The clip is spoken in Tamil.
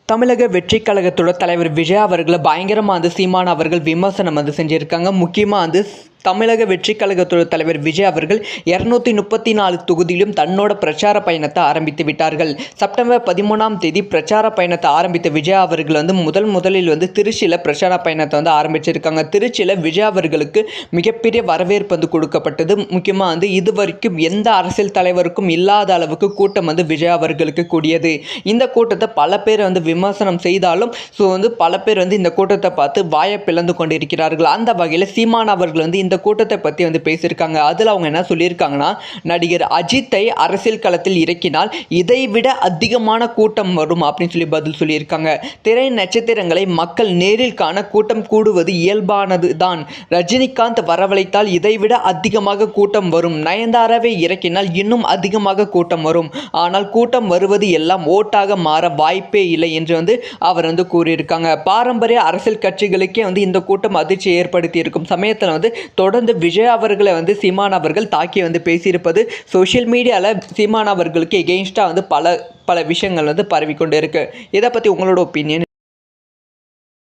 தமிழக வெற்றிக் கழகத்தோட தலைவர் விஜய் அவர்களை பயங்கரமாக சீமான் அவர்கள் விமர்சனம் செஞ்சுருக்காங்க. முக்கியமாக தமிழக வெற்றிக் கழகத்தோட தலைவர் விஜய் அவர்கள் 234 தொகுதியிலும் தன்னோட பிரச்சார பயணத்தை ஆரம்பித்து விட்டார்கள். செப்டம்பர் 13ஆம் தேதி பிரச்சார பயணத்தை ஆரம்பித்த விஜய் அவர்கள் முதலில் திருச்சியில் பிரச்சார பயணத்தை ஆரம்பிச்சிருக்காங்க. திருச்சியில் விஜய் அவர்களுக்கு மிகப்பெரிய வரவேற்பு கொடுக்கப்பட்டது. முக்கியமாக இதுவரைக்கும் எந்த அரசியல் தலைவருக்கும் இல்லாத அளவுக்கு கூட்டம் விஜய் அவர்களுக்கு கூடியது. இந்த கூட்டத்தை பல பேர் விமர்சனம் செய்தாலும் பல பேர் இந்த கூட்டத்தை பார்த்து வாயை பிளந்து கொண்டிருக்கிறார்கள். அந்த வகையில் சீமான் அவர்கள் இந்த கூட்டத்தை பற்றி பேசியிருக்காங்க. அதில் அவங்க என்ன சொல்லியிருக்காங்கன்னா, நடிகர் அஜித்தை அரசியல் களத்தில் இறக்கினால் இதைவிட அதிகமான கூட்டம் வரும் அப்படின்னு சொல்லி பதில் சொல்லியிருக்காங்க. திரை நட்சத்திரங்களை மக்கள் நேரில் காண கூட்டம் கூடுவது இயல்பானது தான். ரஜினிகாந்த் வரவழைத்தால் இதைவிட அதிகமாக கூட்டம் வரும். நயன்தாராவை இறக்கினால் இன்னும் அதிகமாக கூட்டம் வரும். ஆனால் கூட்டம் வருவது எல்லாம் ஓட்டாக மாற வாய்ப்பே இல்லை என்று அவர் கூறியிருக்காங்க. பாரம்பரிய அரசியல் கட்சிகளுக்கே இந்த கூட்டம் அதிர்ச்சி ஏற்படுத்தி இருக்கும் சமயத்தில் தொடர்ந்து விஜய் அவர்களை சீமான் அவர்கள் தாக்கி பேசியிருப்பது சோஷியல் மீடியாவில் சீமான் அவர்களுக்கு எகெயின்ஸ்டாக பல விஷயங்கள் பரவிக்கொண்டு இருக்கு. இதை பற்றி உங்களோட ஒப்பீனியன்?